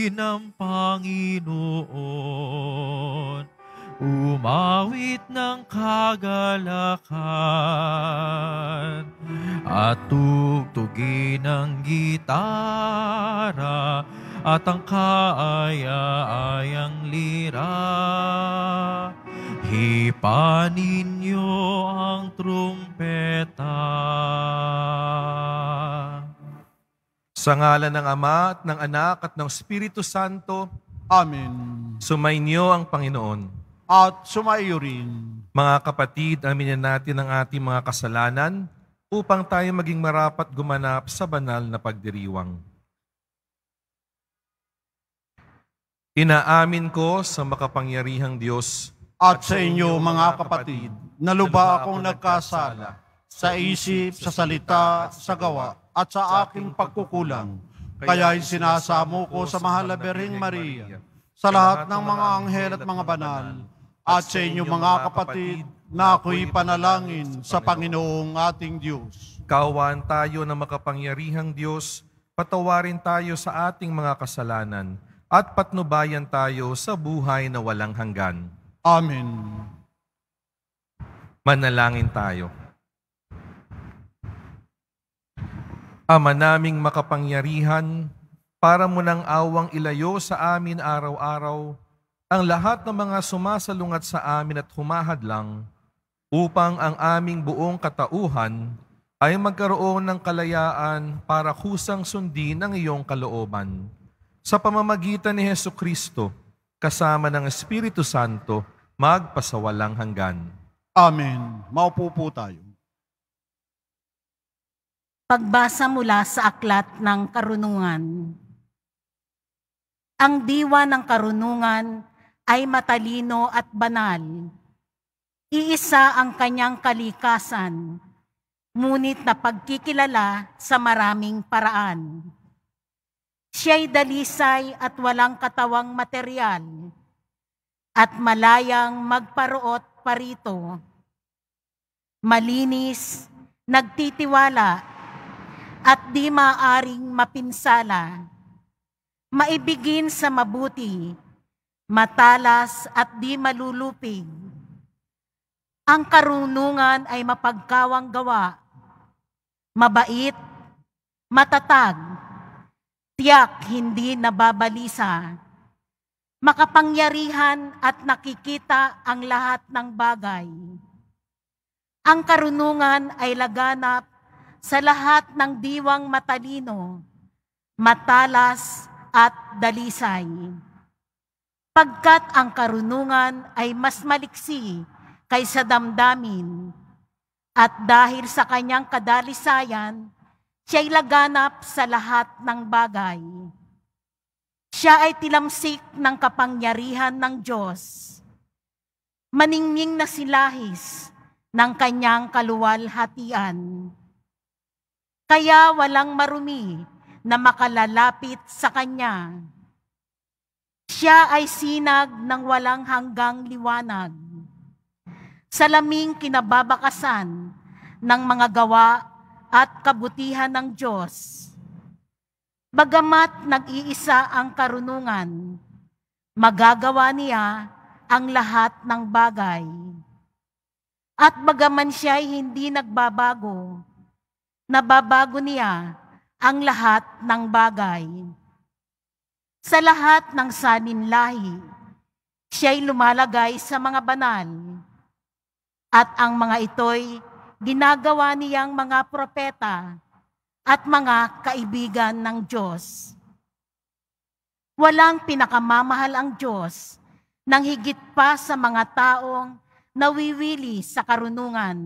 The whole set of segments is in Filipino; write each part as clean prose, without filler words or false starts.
ng Panginoon, umawit ng kagalakan, at tugtugin ng gitara, at ang kaaya-ayang lira. Hipanin niyo ang trumpeta. Sa ngalan ng Ama at ng Anak at ng Espiritu Santo. Amen. Sumainyo ang Panginoon. At sumaiyo rin. Mga kapatid, aminin natin ang ating mga kasalanan upang tayo maging marapat gumanap sa banal na pagdiriwang. Inaamin ko sa makapangyarihang Diyos At sa inyo, mga kapatid, na lubha akong nagkasala sa isip, sa salita, sa gawa, at sa aking pagkukulang. Kaya'y sinasamo ko sa mahal na Birheng Maria, sa lahat ng mga anghel at mga banal, at sa inyo, mga kapatid, na ako'y panalangin sa Panginoong ating Diyos. Kaawaan tayo ng makapangyarihang Diyos, patawarin tayo sa ating mga kasalanan, at patnubayan tayo sa buhay na walang hanggan. Amen. Manalangin tayo. Ama naming makapangyarihan, para mo ng awang ilayo sa amin araw-araw ang lahat ng mga sumasalungat sa amin at humahadlang, upang ang aming buong katauhan ay magkaroon ng kalayaan para kusang sundin ang iyong kalooban. Sa pamamagitan ni Hesukristo, kasama ng Espiritu Santo, magpasawalang hanggan. Amen. Maupo po tayo. Pagbasa mula sa Aklat ng Karunungan. Ang diwa ng karunungan ay matalino at banal. Iisa ang kanyang kalikasan, ngunit napagkikilala sa maraming paraan. Siya'y dalisay at walang katawang material, at malayang magparuot parito. Malinis, nagtitiwala, at di maaring mapinsala. Maibigin sa mabuti, matalas at di malulupig. Ang karunungan ay mapagkawang gawa, mabait, matatag, tiyak hindi nababalisa, makapangyarihan at nakikita ang lahat ng bagay. Ang karunungan ay laganap sa lahat ng diwang matalino, matalas at dalisay. Pagkat ang karunungan ay mas maliksi kaysa damdamin, at dahil sa kanyang kadalisayan, siya'y laganap sa lahat ng bagay. Siya ay tilamsik ng kapangyarihan ng Diyos. Maningning na silahis ng kanyang kaluwalhatian. Kaya walang marumi na makalalapit sa kanya. Siya ay sinag ng walang hanggang liwanag. Salaming kinababakasan ng mga gawa at kabutihan ng Diyos. Bagamat nag-iisa ang karunungan, magagawa niya ang lahat ng bagay. At bagaman siya'y hindi nagbabago, nababago niya ang lahat ng bagay. Sa lahat ng saninlahi, siya'y lumalagay sa mga banal, at ang mga ito'y ginagawa niyang mga propeta at mga kaibigan ng Diyos. Walang pinakamamahal ang Diyos nang higit pa sa mga taong nawiwili sa karunungan.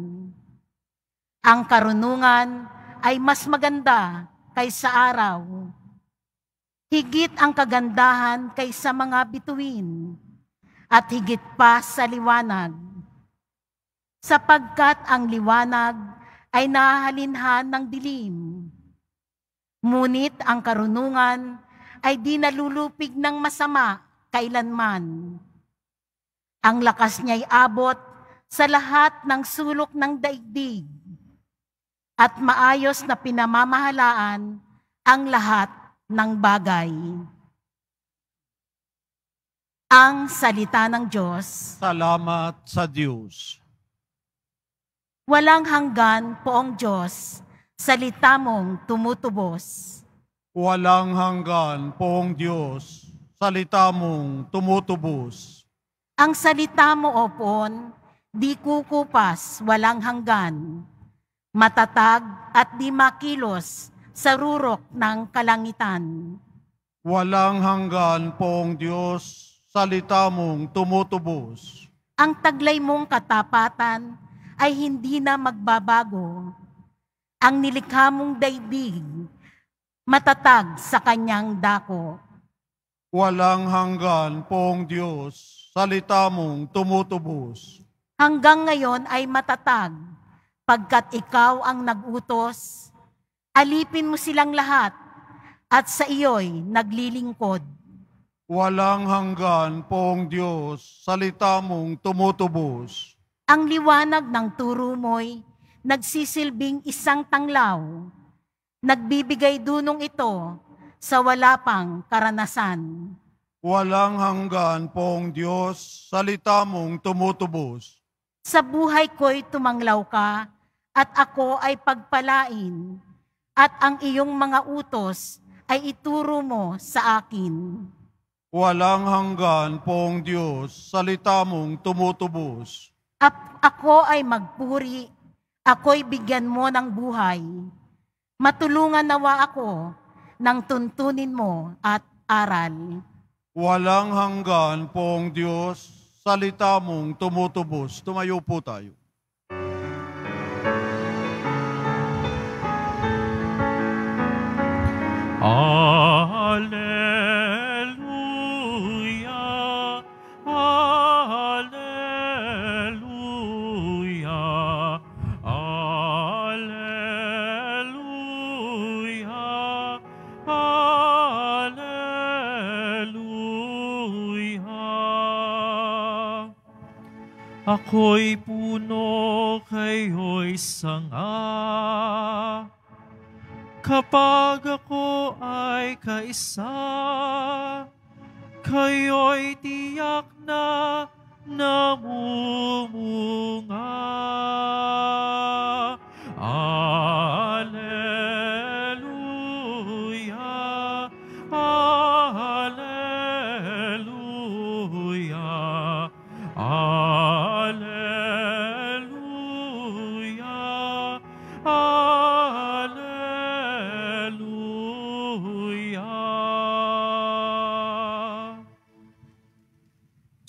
Ang karunungan ay mas maganda kaysa araw. Higit ang kagandahan kaysa mga bituin, at higit pa sa liwanag. Sapagkat ang liwanag ay nahahalinhan ng dilim. Ngunit ang karunungan ay di nalulupig ng masama kailanman. Ang lakas niya'y abot sa lahat ng sulok ng daigdig, at maayos na pinamamahalaan ang lahat ng bagay. Ang salita ng Diyos. Salamat sa Diyos. Walang hanggan, Poong Diyos, salita mong tumutubos. Walang hanggan, Poong Diyos, salita mong tumutubos. Ang salita mo, O Poon, di kukupas, walang hanggan. Matatag at di makilos sa rurok ng kalangitan. Walang hanggan, Poong Diyos, salita mong tumutubos. Ang taglay mong katapatan ay hindi na magbabago. Ang nilikha mong daigdig, matatag sa kanyang dako. Walang hanggan, Poong Diyos, salita mong tumutubos. Hanggang ngayon ay matatag, pagkat ikaw ang nag-utos. Alipin mo silang lahat, at sa iyo'y naglilingkod. Walang hanggan, Poong Diyos, salita mong tumutubos. Ang liwanag ng turo mo'y nagsisilbing isang tanglaw. Nagbibigay dunong ito sa wala pang karanasan. Walang hanggan, Poong Diyos, salita mong tumutubos. Sa buhay ko'y tumanglaw ka, at ako ay pagpalain, at ang iyong mga utos ay ituro mo sa akin. Walang hanggan, Poong Diyos, salita mong tumutubos. Ako ay magpuri, ako'y bigyan mo ng buhay. Matulungan nawa ako ng tuntunin mo at aral. Walang hanggan, Poong Diyos, salita mong tumutubos. Tumayo po tayo. Alleluia, alleluia, alleluia, alleluia. Ako'y puno, kayo'y sanga. Kapag ako ay kaisa, kayo'y tiyak na namumunga. Alleluia, alleluia, alleluia,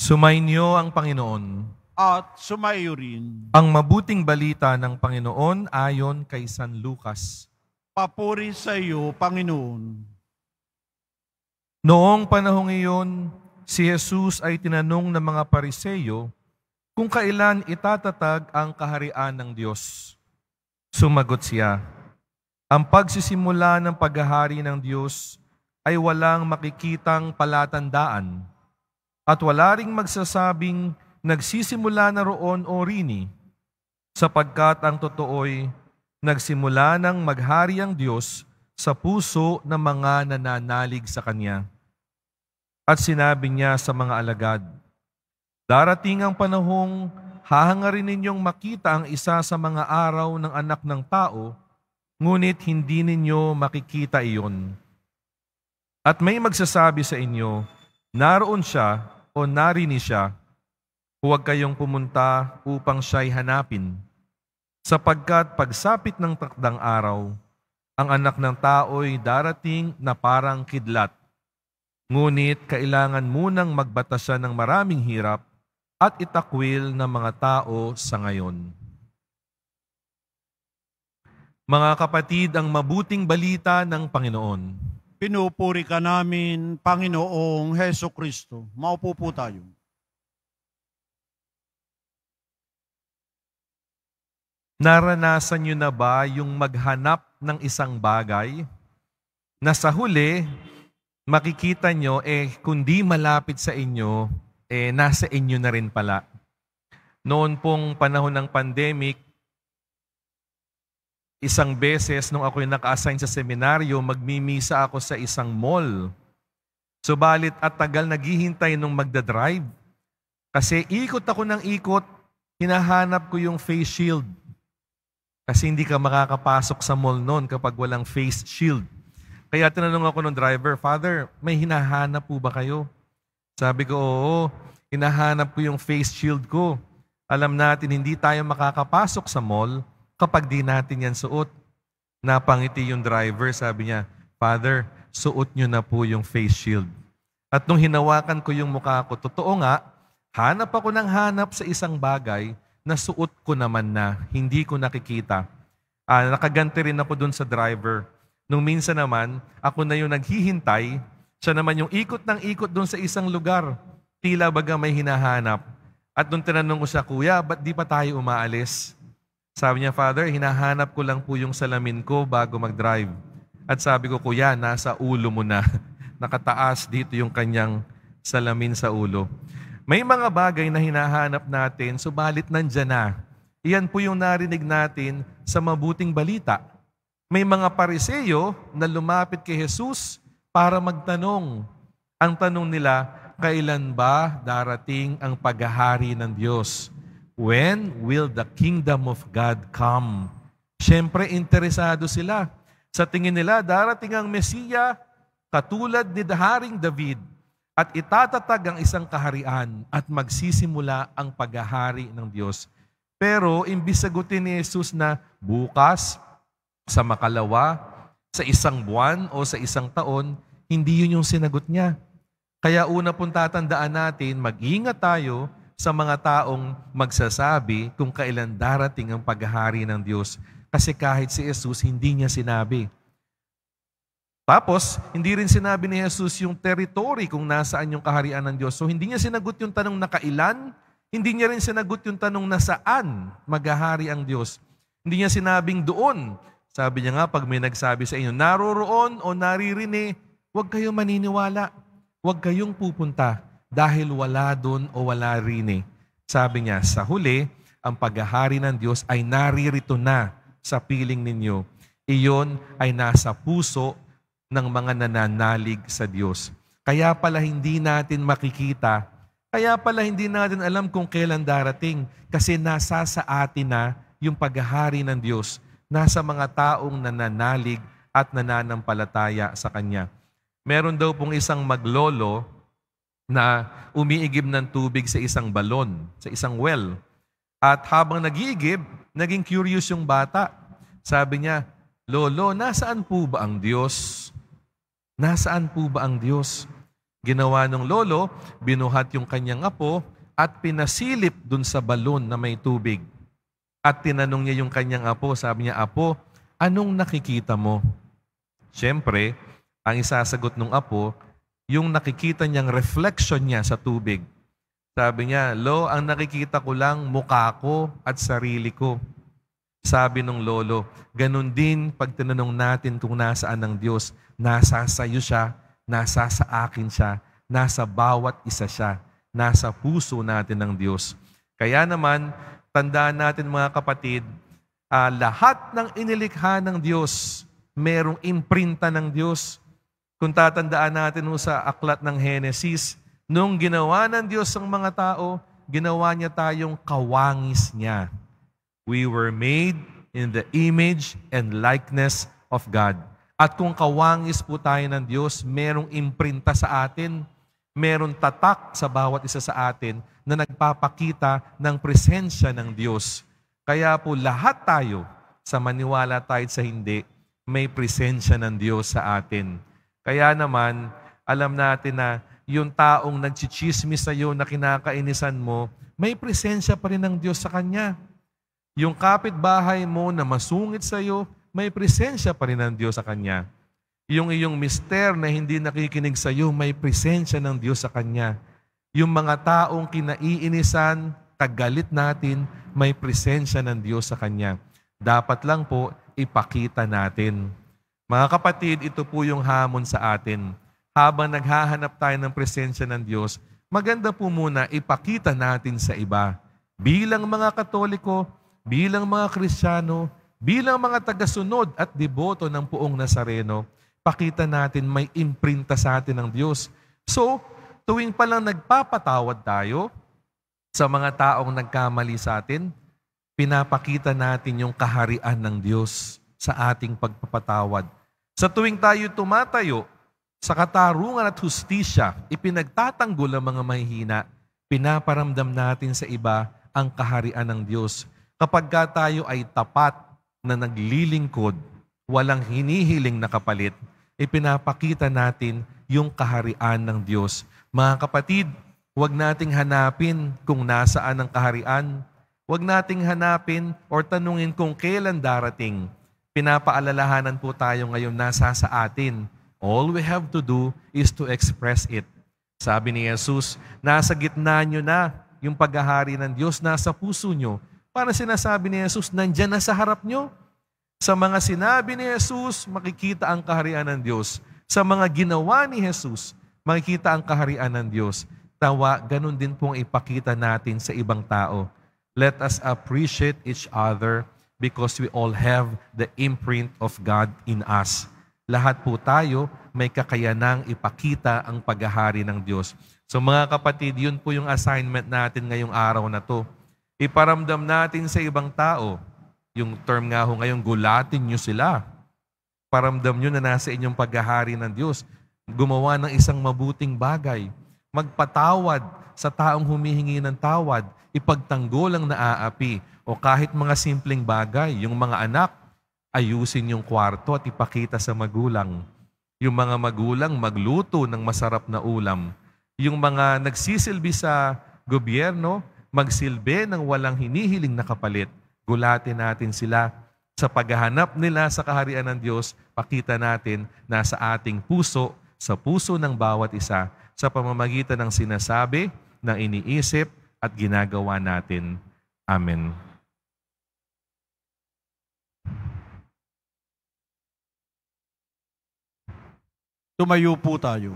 Sumainyo ang Panginoon. At sumaiyo rin. Ang mabuting balita ng Panginoon ayon kay San Lucas. Papuri sa iyo, Panginoon. Noong panahong iyon, si Jesus ay tinanong ng mga Pariseyo kung kailan itatatag ang kaharian ng Diyos. Sumagot siya, ang pagsisimula ng paghahari ng Diyos ay walang makikitang palatandaan at wala ring magsasabing nagsisimula na roon o rini, sapagkat ang totoo'y nagsimula ng maghari ang Diyos sa puso ng mga nananalig sa Kanya. At sinabi niya sa mga alagad, darating ang panahong hahangarin ninyong makita ang isa sa mga araw ng anak ng tao, ngunit hindi ninyo makikita iyon. At may magsasabi sa inyo, naroon siya o narini siya, huwag kayong pumunta upang siya'y hanapin. Sapagkat pagsapit ng takdang araw, ang anak ng tao'y darating na parang kidlat. Ngunit kailangan munang magbatasan ng maraming hirap at itakwil ng mga tao sa ngayon. Mga kapatid, ang mabuting balita ng Panginoon. Pinupuri ka namin, Panginoong Heso Kristo. Maupo po tayo. Naranasan niyo na ba yung maghanap ng isang bagay na sa huli, makikita nyo, kundi malapit sa inyo, nasa inyo na rin pala. Noon pong panahon ng pandemic, isang beses nung ako'y naka-assign sa seminaryo, magmimisa ako sa isang mall. Subalit at tagal naghihintay nung magdadrive. Kasi ikot ako ng ikot, hinahanap ko yung face shield. Kasi hindi ka makakapasok sa mall noon kapag walang face shield. Kaya tinanong ako ng driver, Father, may hinahanap po ba kayo? Sabi ko, oo, hinahanap ko yung face shield ko. Alam natin, hindi tayo makakapasok sa mall kapag di natin yan suot. Napangiti yung driver, sabi niya, Father, suot nyo na po yung face shield. At nung hinawakan ko yung mukha ko, totoo nga, hanap ako ng hanap sa isang bagay na suot ko naman na, hindi ko nakikita. Nakaganti rin ako dun sa driver. Nung minsan naman, ako na yung naghihintay, siya naman yung ikot ng ikot dun sa isang lugar. Tila baga may hinahanap. At nung tinanong ko siya, Kuya, ba't di pa tayo umaalis? Sabi niya, Father, hinahanap ko lang po yung salamin ko bago mag-drive. At sabi ko, Kuya, nasa ulo mo na. Nakataas dito yung kanyang salamin sa ulo. May mga bagay na hinahanap natin, subalit nandyan na. Iyan po yung narinig natin sa mabuting balita. May mga Pariseyo na lumapit kay Jesus para magtanong. Ang tanong nila, kailan ba darating ang paghahari ng Diyos? When will the kingdom of God come? Siyempre, interesado sila. Sa tingin nila, darating ang Mesiya katulad ni Haring David at itatatag ang isang kaharian at magsisimula ang paghahari ng Diyos. Pero imbis sagutin ni Jesus na bukas, sa makalawa, sa isang buwan o sa isang taon, hindi yun yung sinagot niya. Kaya una pong tatandaan natin, mag-ingat tayo sa mga taong magsasabi kung kailan darating ang paghahari ng Diyos. Kasi kahit si Jesus, hindi niya sinabi. Tapos, hindi rin sinabi ni Jesus yung territory kung nasaan yung kaharian ng Diyos. So, hindi niya sinagot yung tanong na kailan, hindi niya rin sinagot yung tanong na saan maghahari ang Diyos. Hindi niya sinabing doon. Sabi niya nga, pag may nagsabi sa inyo, naroroon o naririnig, huwag kayong maniniwala. Huwag kayong pupunta dahil wala doon o wala rinig. Sabi niya, sa huli, ang paghahari ng Diyos ay naririto na sa piling ninyo. Iyon ay nasa puso ng mga nananalig sa Diyos. Kaya pala hindi natin makikita, kaya pala hindi natin alam kung kailan darating kasi nasa sa atin na yung paghahari ng Diyos, nasa mga taong nananalig at nananampalataya sa Kanya. Meron daw pong isang maglolo na umiigib ng tubig sa isang balon, sa isang well. At habang nag-iigib, naging curious yung bata. Sabi niya, Lolo, nasaan po ba ang Diyos? Nasaan po ba ang Diyos? Ginawa ng lolo, binuhat yung kanyang apo at pinasilip dun sa balon na may tubig. At tinanong niya yung kanyang apo, sabi niya, Apo, anong nakikita mo? Siyempre, ang isasagot ng apo, yung nakikita niyang reflection niya sa tubig. Sabi niya, Lo, ang nakikita ko lang mukha ko at sarili ko. Sabi ng lolo, ganun din pag tinanong natin kung nasaan ang Diyos, nasa sayo siya, nasa sa akin siya, nasa bawat isa siya, nasa puso natin ng Diyos. Kaya naman, tandaan natin mga kapatid, lahat ng inilikha ng Diyos, merong imprinta ng Diyos. Kung tatandaan natin sa aklat ng Henesis, nung ginawa ng Diyos ang mga tao, ginawa niya tayong kawangis niya. We were made in the image and likeness of God. At kung kawangis po tayo ng Diyos, merong imprinta sa atin, merong tatak sa bawat isa sa atin na nagpapakita ng presensya ng Diyos. Kaya po lahat tayo, sa maniwala tayo sa hindi, may presensya ng Diyos sa atin. Kaya naman, alam natin na yung taong nagchichismis sa iyo na kinakainisan mo, may presensya pa rin ng Diyos sa kanya. Yung kapitbahay mo na masungit sa iyo, may presensya pa rin ng Diyos sa kanya. Yung iyong mister na hindi nakikinig sa iyo, may presensya ng Diyos sa kanya. Yung mga taong kinaiinisan, kagalit natin, may presensya ng Diyos sa kanya. Dapat lang po ipakita natin. Mga kapatid, ito po yung hamon sa atin. Habang naghahanap tayo ng presensya ng Diyos, maganda po muna ipakita natin sa iba. Bilang mga Katoliko, bilang mga Kristiyano, bilang mga tagasunod at deboto ng Poong Nazareno, pakita natin may imprinta sa atin ng Diyos. So, tuwing palang nagpapatawad tayo sa mga taong nagkamali sa atin, pinapakita natin yung kaharian ng Diyos sa ating pagpapatawad. Sa tuwing tayo tumatayo sa katarungan at hustisya, ipinagtatanggol ang mga mahihina, pinaparamdam natin sa iba ang kaharian ng Diyos. Kapag tayo ay tapat na naglilingkod, walang hinihiling na kapalit, ipinapakita natin yung kaharian ng Diyos. Mga kapatid, huwag nating hanapin kung nasaan ang kaharian. Huwag nating hanapin or tanungin kung kailan darating. Pinapaalalahanan po tayo ngayon nasa sa atin. All we have to do is to express it. Sabi ni Jesus, nasa gitna nyo na yung paghahari ng Diyos, nasa puso nyo. Para sinasabi ni Jesus, nandyan na sa harap nyo. Sa mga sinabi ni Jesus, makikita ang kaharian ng Diyos. Sa mga ginawa ni Jesus, makikita ang kaharian ng Diyos. Tawa, ganun din pong ipakita natin sa ibang tao. Let us appreciate each other because we all have the imprint of God in us. Lahat po tayo may kakayanang ipakita ang paghahari ng Diyos. So mga kapatid, yun po yung assignment natin ngayong araw na to. Iparamdam natin sa ibang tao, yung term nga ho ngayon, gulatin nyo sila. Paramdam nyo na nasa inyong paghahari ng Diyos. Gumawa ng isang mabuting bagay. Magpatawad sa taong humihingi ng tawad. Ipagtanggol ang naaapi. O kahit mga simpleng bagay, yung mga anak, ayusin yung kwarto at ipakita sa magulang. Yung mga magulang magluto ng masarap na ulam. Yung mga nagsisilbi sa gobyerno, magsilbi ng walang hinihiling na kapalit. Gulatin natin sila. Sa paghahanap nila sa kaharian ng Diyos, pakita natin na sa ating puso, sa puso ng bawat isa, sa pamamagitan ng sinasabi, ng iniisip at ginagawa natin. Amen. Tumayo po tayo.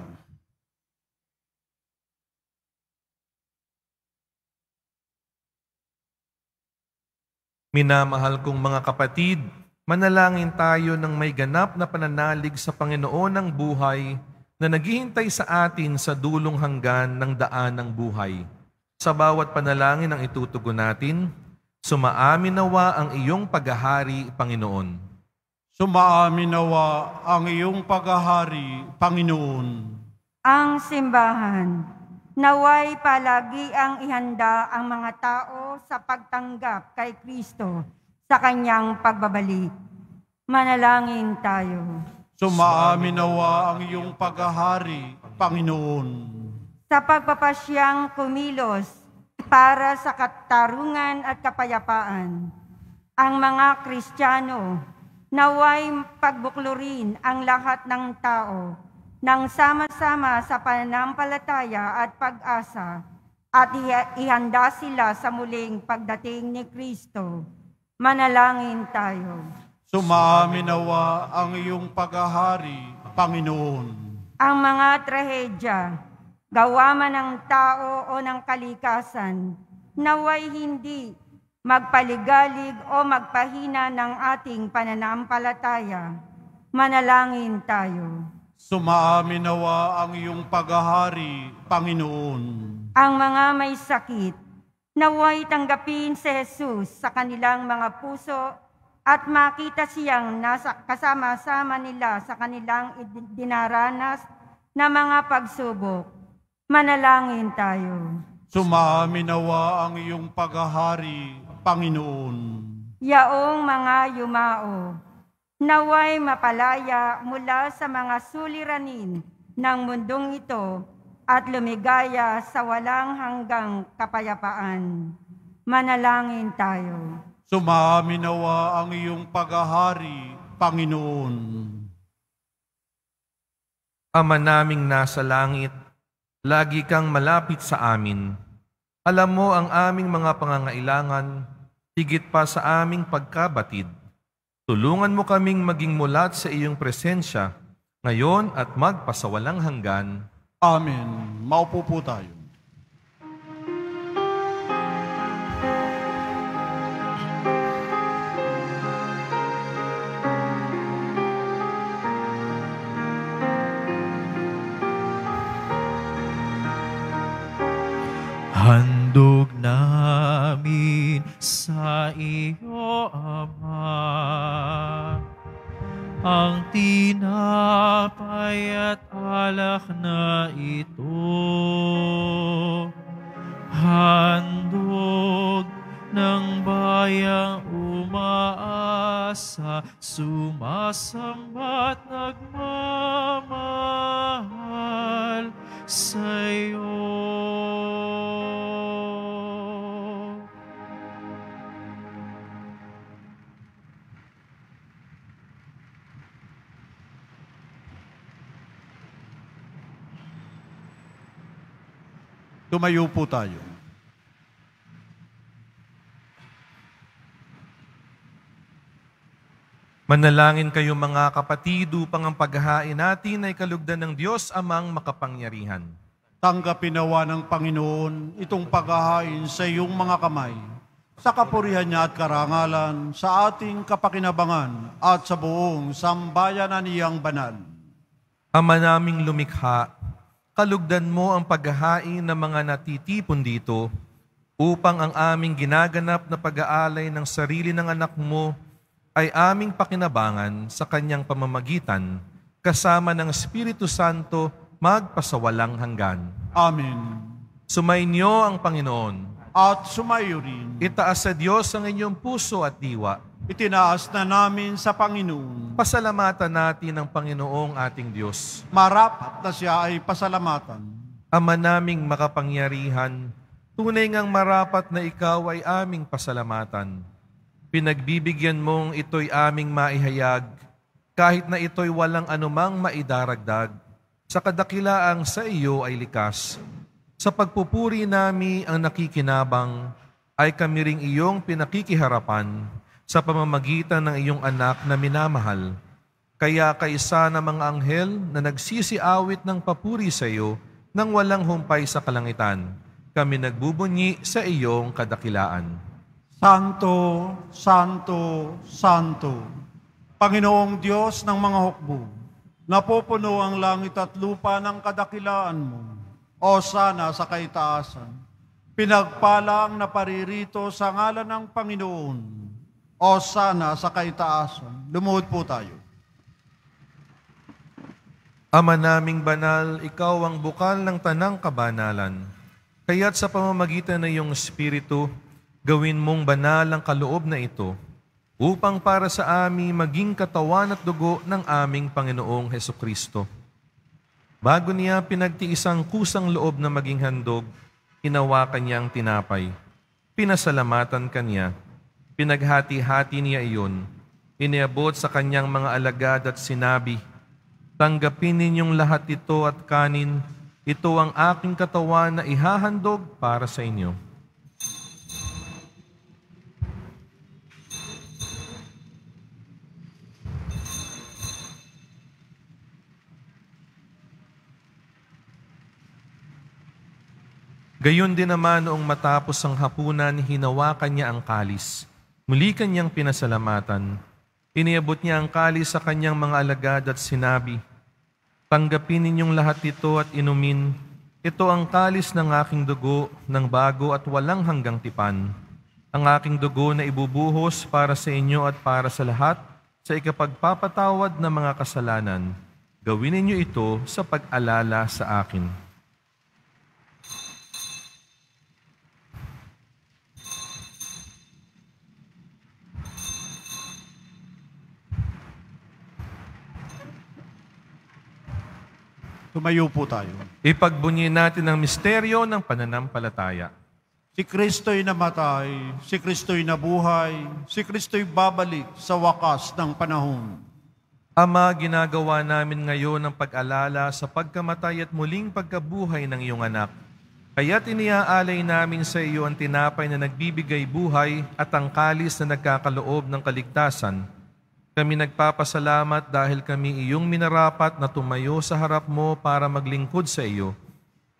Minamahal kong mga kapatid, manalangin tayo ng may ganap na pananalig sa Panginoon ng buhay na naghihintay sa atin sa dulong hanggan ng daan ng buhay. Sa bawat panalangin ang itutugon natin, sumaamin nawa ang iyong paghahari, Panginoon. Sumaamin nawa ang iyong paghahari, Panginoon. Ang simbahan, naway palagi ang ihanda ang mga tao sa pagtanggap kay Kristo sa kanyang pagbabalik. Manalangin tayo. Sumaamin nawa ang iyong paghahari, Panginoon. Sa pagpapasyang kumilos para sa katarungan at kapayapaan, ang mga Kristiyano naway pagbuklurin ang lahat ng tao nang sama-sama sa pananampalataya at pag-asa at ihanda sila sa muling pagdating ni Kristo. Manalangin tayo. Sumaamin nawa ang iyong paghahari, Panginoon. Ang mga trahedya, gawa man ng tao o ng kalikasan, naway hindi magpaligalig o magpahina ng ating pananampalataya. Manalangin tayo. Sumaamin nawa ang iyong paghahari, Panginoon. Ang mga may sakit, naway tanggapin si Jesus sa kanilang mga puso at makita siyang nasa kasama-sama nila sa kanilang dinaranas na mga pagsubok. Manalangin tayo. Sumaamin nawa ang iyong paghahari, Panginoon. Yaong mga yumao, naway mapalaya mula sa mga suliranin ng mundong ito at lumigaya sa walang hanggang kapayapaan. Manalangin tayo. Sumaamin nawa ang iyong paghahari, Panginoon. Ama naming nasa langit, lagi kang malapit sa amin. Alam mo ang aming mga pangangailangan, higit pa sa aming pagkabatid. Tulungan mo kaming maging mulat sa iyong presensya, ngayon at magpasawalang hanggan. Amen. Maupo po tayo. ang tinapay at alak na ito, handog ng bayang umaasa, sumasamba't nagmamahal sa'yo. Tumayo po tayo. Manalangin kayo mga kapatid upang ang paghahain natin ay kalugdan ng Diyos Amang makapangyarihan. Tanggapin nawa ng Panginoon itong paghahain sa iyong mga kamay, sa kapurihan niya at karangalan, sa ating kapakinabangan at sa buong sambayanan niyang banal. Ama naming lumikha, kalugdan mo ang paghahain ng mga natitipon dito upang ang aming ginaganap na pag-aalay ng sarili ng anak mo ay aming pakinabangan sa kanyang pamamagitan kasama ng Espiritu Santo magpasawalang hanggan. Amen. Sumainyo ang Panginoon. At sumayo rin. Itaas sa Diyos ang inyong puso at diwa. Itinaas na namin sa Panginoon. Pasalamatan natin ang Panginoong ating Diyos. Marapat na siya ay pasalamatan. Ama naming makapangyarihan, tunay ngang marapat na ikaw ay aming pasalamatan. Pinagbibigyan mong ito'y aming maihayag, kahit na ito'y walang anumang maidaragdag, sa kadakilaang sa iyo ay likas. Sa pagpupuri nami ang nakikinabang, ay kami ring iyong pinakikiharapan sa pamamagitan ng iyong anak na minamahal. Kaya kaisa ng mga anghel na nagsisiawit ng papuri sa iyo nang walang humpay sa kalangitan, kami nagbubunyi sa iyong kadakilaan. Santo, Santo, Santo, Panginoong Diyos ng mga hukbo, napupuno ang langit at lupa ng kadakilaan mo. O sana sa kaitaasan, pinagpalang na paririto sa ngalan ng Panginoon. O sana sa kaitaasan, lumuhod po tayo. Ama naming banal, ikaw ang bukal ng tanang kabanalan. Kaya't sa pamamagitan ng iyong Espiritu, gawin mong banal ang kaloob na ito, upang para sa amin maging katawan at dugo ng aming Panginoong Hesukristo. Bago niya pinagtiisang kusang loob na maging handog, hinawakan niya ang tinapay. Pinasalamatan kanya. Pinaghati-hati niya iyon. Iniabot sa kanyang mga alagad at sinabi, tanggapin ninyong lahat ito at kanin. Ito ang aking katawan na ihahandog para sa inyo. Gayon din naman noong matapos ang hapunan, hinawakan niya ang kalis. Muli kanyang pinasalamatan. Iniabot niya ang kalis sa kanyang mga alagad at sinabi, tanggapin ninyong lahat ito at inumin. Ito ang kalis ng aking dugo ng bago at walang hanggang tipan. Ang aking dugo na ibubuhos para sa inyo at para sa lahat sa ikapagpapatawad ng mga kasalanan. Gawin ninyo ito sa pag-alala sa akin. Tumayo po tayo. Ipagbunyi natin ang misteryo ng pananampalataya. Si Kristo'y namatay, si Kristo'y nabuhay, si Kristo'y babalik sa wakas ng panahon. Ama, ginagawa namin ngayon ang pag-alala sa pagkamatay at muling pagkabuhay ng iyong anak. Kaya't iniaalay namin sa iyo ang tinapay na nagbibigay buhay at ang kalis na nagkakaloob ng kaligtasan. Kami nagpapasalamat dahil kami iyong minarapat na tumayo sa harap mo para maglingkod sa iyo.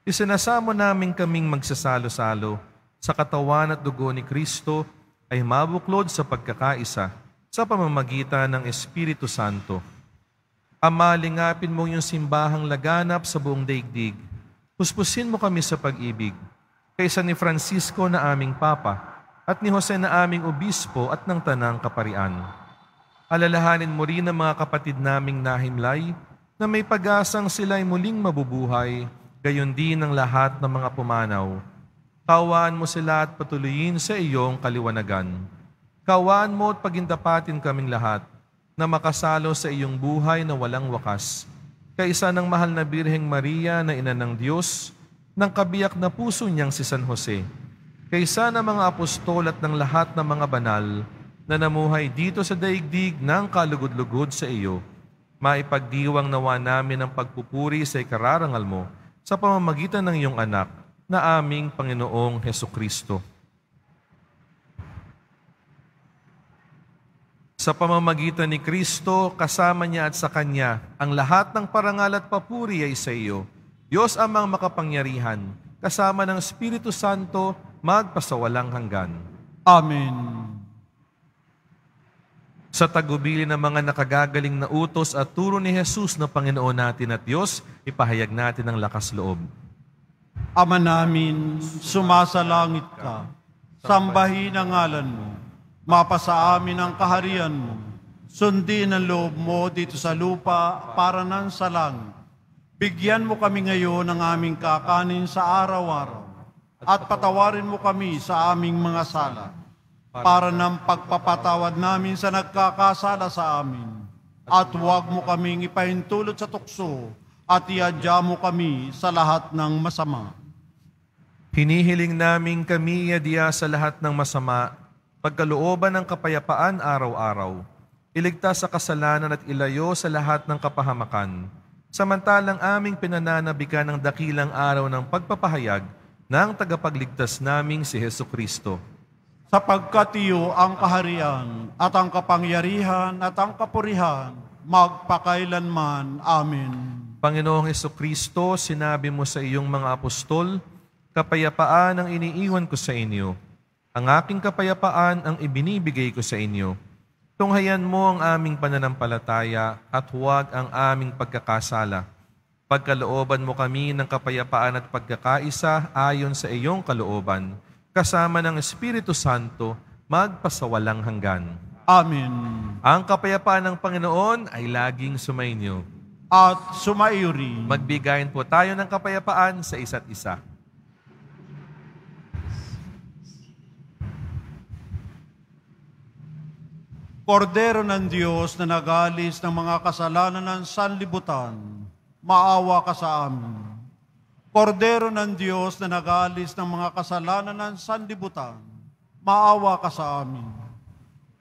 Isinasamo namin kaming magsasalo-salo sa katawan at dugo ni Kristo ay mabuklod sa pagkakaisa sa pamamagitan ng Espiritu Santo. Ama, lingapin mo yung simbahang laganap sa buong daigdig. Puspusin mo kami sa pag-ibig. Kaysa ni Francisco na aming Papa at ni Jose na aming Obispo at ng Tanang Kaparian. Alalahanin mo rin ang mga kapatid naming nahimlay na may pag-asang sila'y muling mabubuhay, gayon din ang lahat ng mga pumanaw. Kaawaan mo sila at patuloyin sa iyong kaliwanagan. Kaawaan mo at pagindapatin kaming lahat na makasalo sa iyong buhay na walang wakas. Kaisa ng mahal na Birheng Maria na ina ng Diyos, ng kabiyak na puso niyang si San Jose, kaysa ng mga apostol at ng lahat ng mga banal na namuhay dito sa daigdig ng kalugod-lugod sa iyo, maipagdiwang nawa namin ang pagpupuri sa ikararangal mo sa pamamagitan ng iyong anak na aming Panginoong Hesukristo. Sa pamamagitan ni Kristo, kasama niya at sa Kanya, ang lahat ng parangal at papuri ay sa iyo, Diyos amang makapangyarihan, kasama ng Espiritu Santo, magpasawalang hanggan. Amen. Sa tagubili ng mga nakagagaling na utos at turo ni Jesus na Panginoon natin at Diyos, ipahayag natin ang lakas loob. Ama namin, sumasalangit ka, sambahin ang ngalan mo, mapasa amin ang kaharian mo, sundin ang loob mo dito sa lupa para nan sa langit. Bigyan mo kami ngayon ng aming kakanin sa araw-araw at patawarin mo kami sa aming mga sala para ng pagpapatawad namin sa nagkakasala sa amin. At huwag mo kaming ipahintulot sa tukso at iadya mo kami sa lahat ng masama. Hinihiling namin kami iadya sa lahat ng masama, pagkalooban ng kapayapaan araw-araw, iligtas sa kasalanan at ilayo sa lahat ng kapahamakan. Samantalang aming pinananabikan ng dakilang araw ng pagpapahayag ng tagapagligtas naming si Hesukristo. Sapagkat iyo ang kaharian at ang kapangyarihan at ang kapurihan, magpakailanman. Amen. Panginoong Hesukristo, sinabi mo sa iyong mga apostol, kapayapaan ang iniiwan ko sa inyo. Ang aking kapayapaan ang ibinibigay ko sa inyo. Tunghayan mo ang aming pananampalataya at huwag ang aming pagkakasala. Pagkalooban mo kami ng kapayapaan at pagkakaisa ayon sa iyong kalooban, kasama ng Espiritu Santo, magpasawalang hanggan. Amen. Ang kapayapaan ng Panginoon ay laging sumainyo. At sumaiyo rin. Magbigayin po tayo ng kapayapaan sa isa't isa. Kordero ng Diyos na nag-alis ng mga kasalanan ng sanlibutan, maawa ka sa amin. Kordero ng Diyos na nag-alis ng mga kasalanan ng sanlibutan, maawa ka sa amin.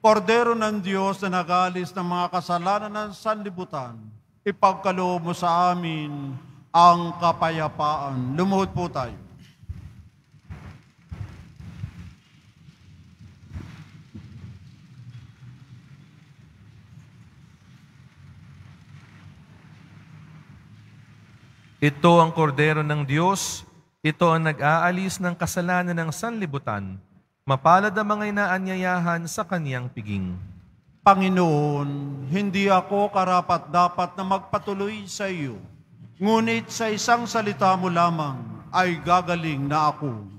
Kordero ng Diyos na nag-alis ng mga kasalanan ng sanlibutan, ipagkaloob mo sa amin ang kapayapaan. Lumuhod po tayo. Ito ang kordero ng Diyos, ito ang nag-aalis ng kasalanan ng sanlibutan. Mapalad ang mga inaanyayahan sa kaniyang piging. Panginoon, hindi ako karapat-dapat na magpatuloy sa iyo, ngunit sa isang salita mo lamang ay gagaling na ako.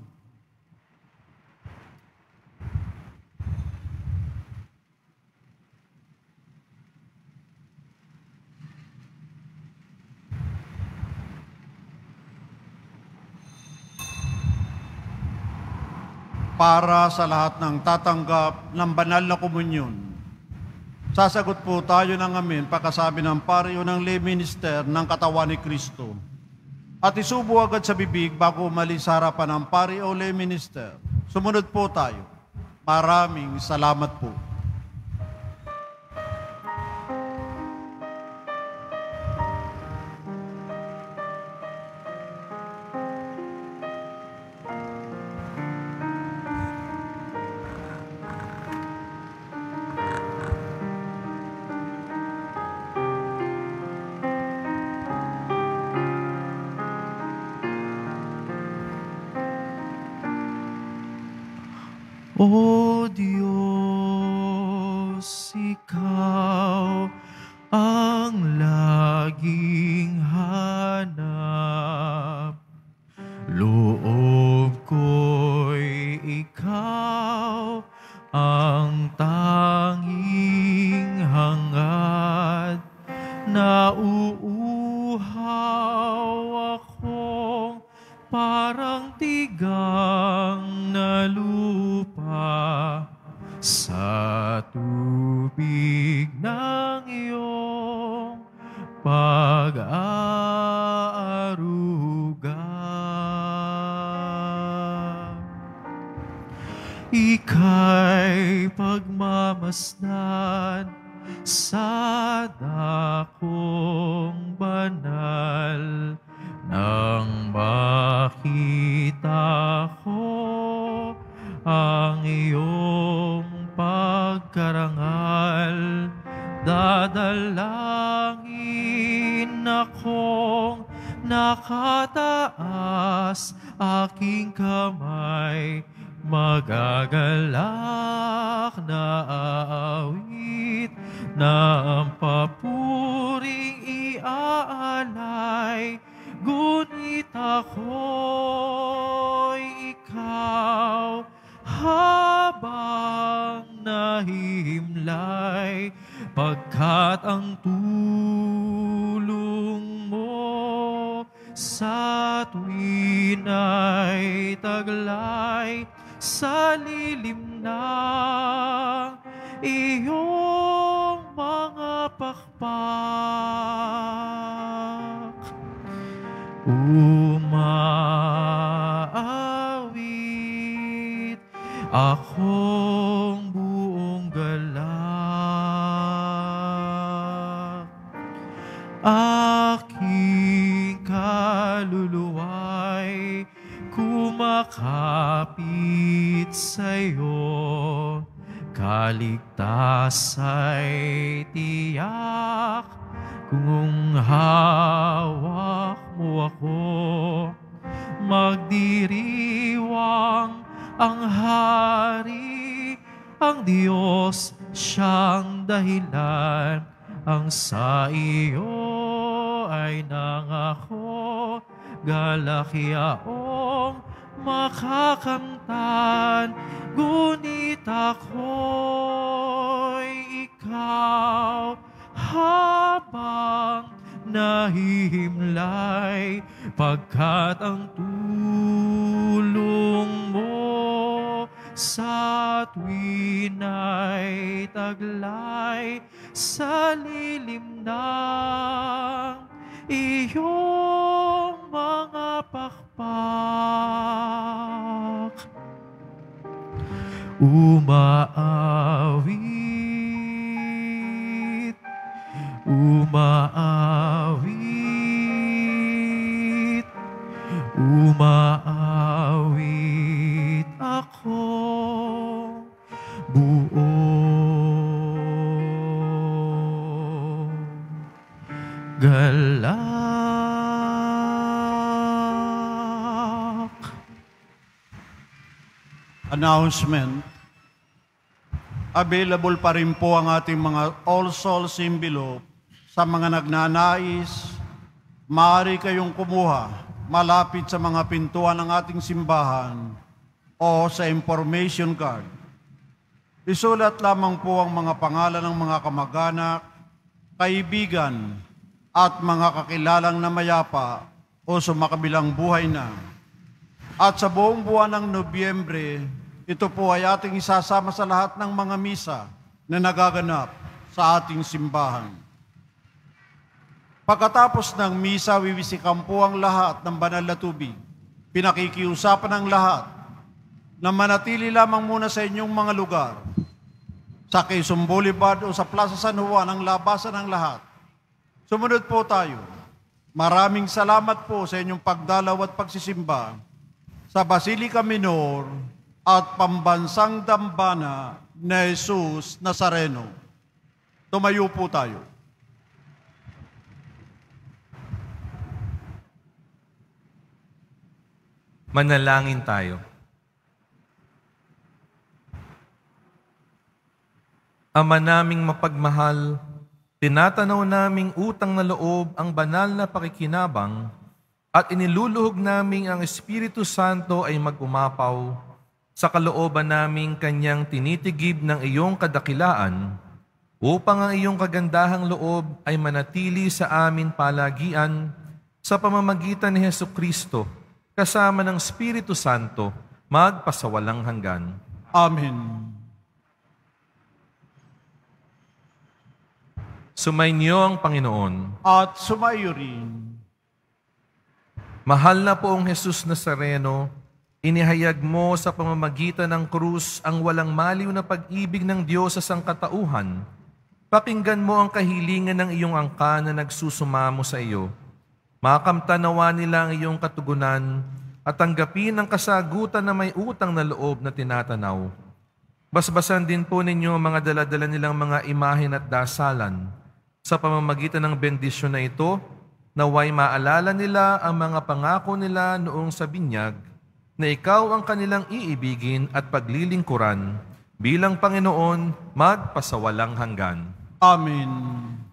Para sa lahat ng tatanggap ng banal na komunyon, sasagot po tayo ng amen pagkasabi ng pari o ng lay minister ng katawan ni Kristo. At isubo agad sa bibig bago umalis sa harapan ng pari o lay minister. Sumunod po tayo. Maraming salamat po. O Diyos, Ikaw ang laging hanap. Loob ko'y Ikaw ang tanging hanap. nauuhaw akong parang tigang na lupa sa tubig ng iyong pag-aaruga. Ika'y pagmamasdan sa dakong banal nang makita ko ang iyong pagkarangal. Dadalangin akong nakataas, aking kamay magagalak na aawit na ang papuring iaalay. Ngunit ako'y ikaw habang nahihimlay, pagkat ang tulong mo sa tuwin ay taglay sa lilim ng iyong mga pakpak. Umaawit akong buong galak, aking kaluluwa'y kumakapit sa'yo. Kaligtas ay tiyak kung hawak mo ako. Magdiriwang ang hari, ang Diyos siyang dahilan. Ang sa iyo ay nangako, galakyaong makakamtan. Ngunit ako'y ikaw habang nahihimlay, pagkat ang tulong mo sa tuwin ay taglay sa lilim ng iyong mga pakpak. Umaawit, umaawit, umaawit ako buong galak. Announcement. Available pa rin po ang ating mga All Souls envelope sa mga nagnanais. Maaari kayong kumuha malapit sa mga pintuan ng ating simbahan o sa information card. Isulat lamang po ang mga pangalan ng mga kamag-anak, kaibigan, at mga kakilalang namayapa o sumakabilang buhay na. At sa buong buwan ng Nobyembre, ito po ay ating isasama sa lahat ng mga misa na nagaganap sa ating simbahan. Pagkatapos ng misa, wiwisikan po ang lahat ng banal na tubig. Pinakikiusapan ang lahat na manatili lamang muna sa inyong mga lugar. Sa Quezon Boulevard o sa Plaza San Juan ang labasan ng lahat. Sumunod po tayo. Maraming salamat po sa inyong pagdalaw at pagsisimba sa Basilica Minor at Pambansang Dambana na Jesus Nazareno. Tumayo po tayo. Manalangin tayo. Ama naming mapagmahal, tinatanaw naming utang na loob ang banal na pakikinabang at iniluluhog naming ang Espiritu Santo ay mag-umapaw sa kalooban naming kanyang tinitigib ng iyong kadakilaan upang ang iyong kagandahang loob ay manatili sa amin palagian sa pamamagitan ni Hesukristo, kasama ng Espiritu Santo, magpasawalang hanggan. Amen. Sumainyo ang Panginoon. At sumayo rin. Mahal na poong Jesus Nazareno, inihayag mo sa pamamagitan ng krus ang walang maliw na pag-ibig ng Diyos sa sangkatauhan. Pakinggan mo ang kahilingan ng iyong angka na nagsusumamo sa iyo. Makamtanawa nila ang iyong katugunan at tanggapin ang kasagutan na may utang na loob na tinatanaw. Basbasan din po ninyo ang mga daladala nilang mga imahen at dasalan. Sa pamamagitan ng bendisyon na ito, naway maalala nila ang mga pangako nila noong sa binyag na ikaw ang kanilang iibigin at paglilingkuran bilang Panginoon magpasawalang hanggan. Amen.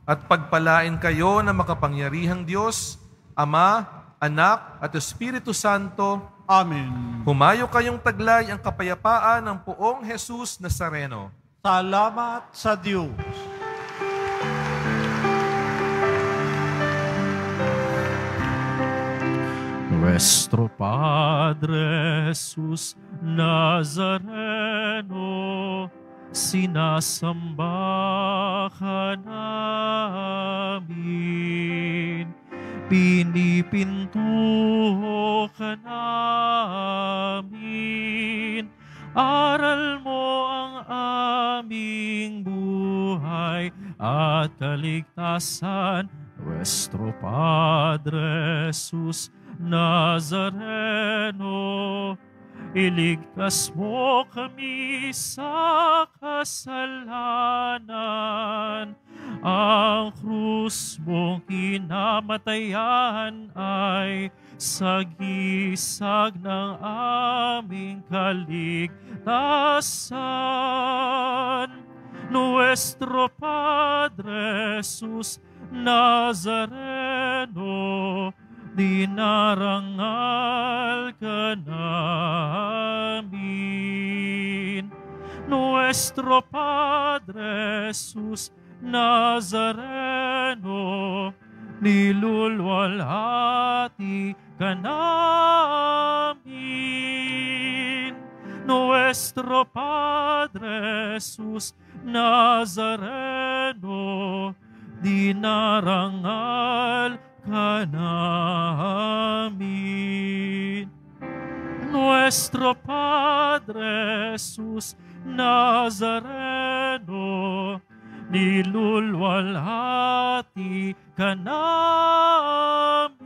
At pagpalain kayo na makapangyarihang Diyos, Ama, Anak at Espiritu Santo. Amen. Humayo kayong taglay ang kapayapaan ng poong Jesus Nazareno. Salamat sa Diyos. Nuestro Padre Jesus Nazareno, sinasamba ka namin, pinipintuho ka namin, aral mo ang aming buhay at kaligtasan. Nuestro Padre Jesus Nazareno, iligtas mo kami sa kasalanan. Ang krus mong kinamatayan ay sagisag ng aming kaligtasan. Nuestro Padre Jesus Nazareno, dinarangal ka namin. Nuestro Padre Jesus Nazareno, nilulwalhati ka namin. Nuestro Padre Jesus Nazareno, dinarangal ka namin. Nuestro Padre Jesus Nazareno, nilulwalhati ka namin.